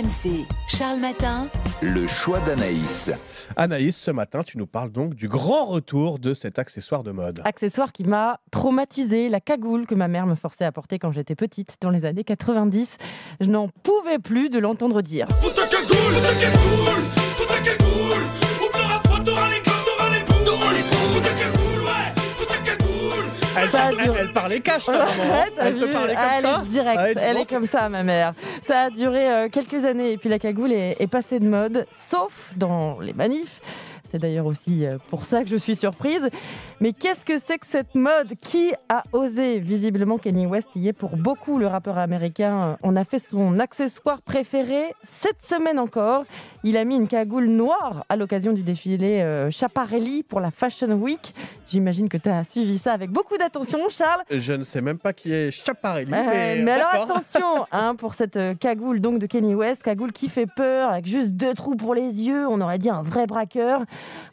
RMC, Charles Matin. Le choix d'Anaïs. Anaïs, ce matin, tu nous parles donc du grand retour de cet accessoire de mode. Accessoire qui m'a traumatisée, la cagoule que ma mère me forçait à porter quand j'étais petite, dans les années 90. Je n'en pouvais plus de l'entendre dire. Faut ta cagoule, faut ta cagoule, faut ta cagoule. Ou t'auras froid, t'auras les gants, t'auras les boules, t'auras les boules. Faut ta cagoule, ouais, faut ta cagoule. Elle parlait cash, là, maman. Ouais, t'as Elle peut vu, parler comme elle ça est directe, Ah, et elle bon. est comme ça, ma mère. Ça a duré quelques années et puis la cagoule est passée de mode, sauf dans les manifs. C'est d'ailleurs aussi pour ça que je suis surprise. Mais qu'est-ce que c'est que cette mode? Qui a osé? Visiblement, Kanye West y est pour beaucoup. Le rappeur américain en a fait son accessoire préféré. Cette semaine encore, il a mis une cagoule noire à l'occasion du défilé Schiaparelli pour la Fashion Week. J'imagine que tu as suivi ça avec beaucoup d'attention, Charles. Je ne sais même pas qui est Schiaparelli. Mais alors d'accord. attention pour cette cagoule donc de Kanye West, cagoule qui fait peur avec juste 2 trous pour les yeux, on aurait dit un vrai braqueur.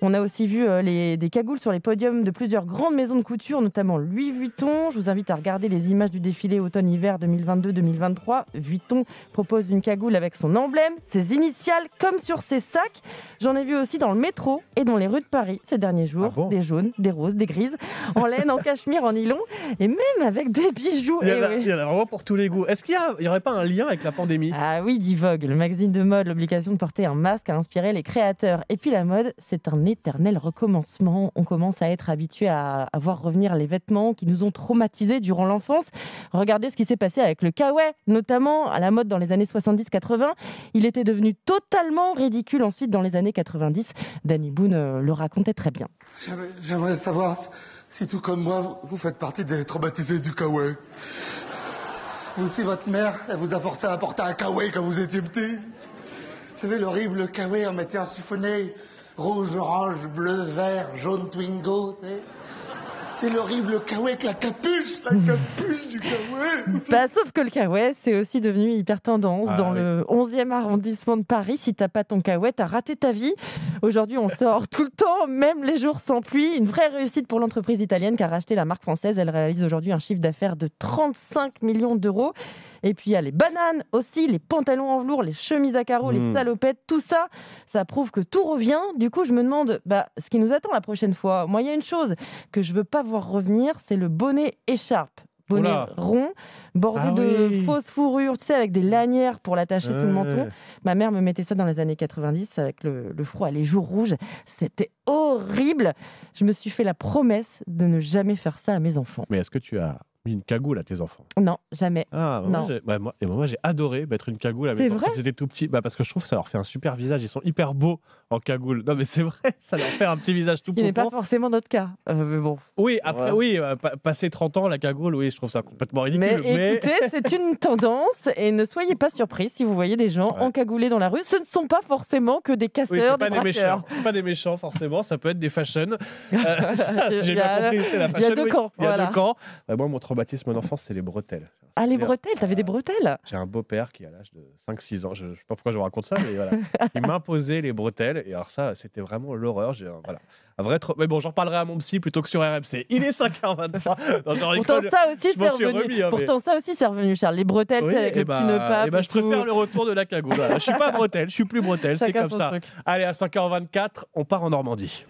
On a aussi vu des cagoules sur les podiums de plusieurs grandes maisons de couture, notamment Louis Vuitton. Je vous invite à regarder les images du défilé automne-hiver 2022-2023. Vuitton propose une cagoule avec son emblème, ses initiales comme sur ses sacs. J'en ai vu aussi dans le métro et dans les rues de Paris ces derniers jours. Ah bon? Des jaunes, des roses, des grises, en laine, en cachemire, en nylon et même avec des bijoux. Il y, en Eh a, oui. il y en a vraiment pour tous les goûts. Est-ce qu'il y aurait pas un lien avec la pandémie? Ah oui, dit Vogue, le magazine de mode, l'obligation de porter un masque a inspiré les créateurs. Et puis la mode, c'est un éternel recommencement. On commence à être habitué à voir revenir les vêtements qui nous ont traumatisés durant l'enfance. Regardez ce qui s'est passé avec le kawaii, notamment à la mode dans les années 70-80. Il était devenu totalement ridicule ensuite dans les années 90. Danny Boone le racontait très bien. J'aimerais savoir si tout comme moi, vous faites partie des traumatisés du kawaii. Vous aussi, votre mère, elle vous a forcé à porter un kawaii quand vous étiez petit. Vous savez, l'horrible kawaii en matière chiffonnée, rouge, orange, bleu, vert, jaune, twingo, tu sais. C'est l'horrible kawaii avec la capuche du kawaii. Sauf que le kawaii, c'est aussi devenu hyper tendance dans oui. le 11e arrondissement de Paris. Si t'as pas ton kawaii, t'as raté ta vie. Aujourd'hui, on sort tout le temps, même les jours sans pluie. Une vraie réussite pour l'entreprise italienne qui a racheté la marque française. Elle réalise aujourd'hui un chiffre d'affaires de 35 millions d'euros. Et puis il y a les bananes aussi, les pantalons en velours, les chemises à carreaux, les salopettes, tout ça, ça prouve que tout revient. Du coup, je me demande ce qui nous attend la prochaine fois. Moi, il y a une chose que je veux pas voir revenir, c'est le bonnet écharpe. Bonnet Oula. rond, bordé de fausses fourrures, tu sais, avec des lanières pour l'attacher sous le menton. Ma mère me mettait ça dans les années 90 avec le froid, les joues rouges. C'était horrible. Je me suis fait la promesse de ne jamais faire ça à mes enfants. Mais est-ce que tu as mis une cagoule à tes enfants? Non, jamais. Ah, Non. moi j'ai adoré mettre une cagoule à mes C'est enfants vrai quand j'étais tout petit. Parce que je trouve que ça leur fait un super visage. Ils sont hyper beaux en cagoule. Non, mais c'est vrai, ça leur fait un petit visage tout Ce qui n'est pas pompon. forcément notre cas. Mais bon. Oui, après, passer 30 ans, la cagoule, oui, je trouve ça complètement ridicule. Mais écoutez, c'est une tendance et ne soyez pas surpris si vous voyez des gens encagoulés dans la rue. Ce ne sont pas forcément que des Oui, casseurs, c'est pas des braqueurs. méchants. C'est pas des méchants, forcément. Ça peut être des fashion. J'ai Il y bien a- compris. C'est la il y a fashion deux week. camps, Il y a voilà. deux camps. Moi, mon traumatisme d'enfance, c'est les bretelles. Ah, les bretelles, t'avais des bretelles? J'ai un beau-père qui, à l'âge de 5-6 ans, je ne sais pas pourquoi je vous raconte ça, mais voilà, il m'imposait les bretelles. Et alors ça, c'était vraiment l'horreur. J'ai un vrai Mais bon, j'en parlerai à mon psy plutôt que sur RMC. Il est 5h23. Non, j'en Pourtant, rigole. ça aussi, je m'en c'est suis revenu. remis, hein, mais- Pourtant, ça aussi, c'est revenu, Charles. Les bretelles, tu sais, avec le petit nœud pape. je préfère le retour de la cagoule. Voilà. Je suis pas bretelle, je suis plus bretelle, c'est Chacun comme son ça. truc. Allez, à 5h24, on part en Normandie.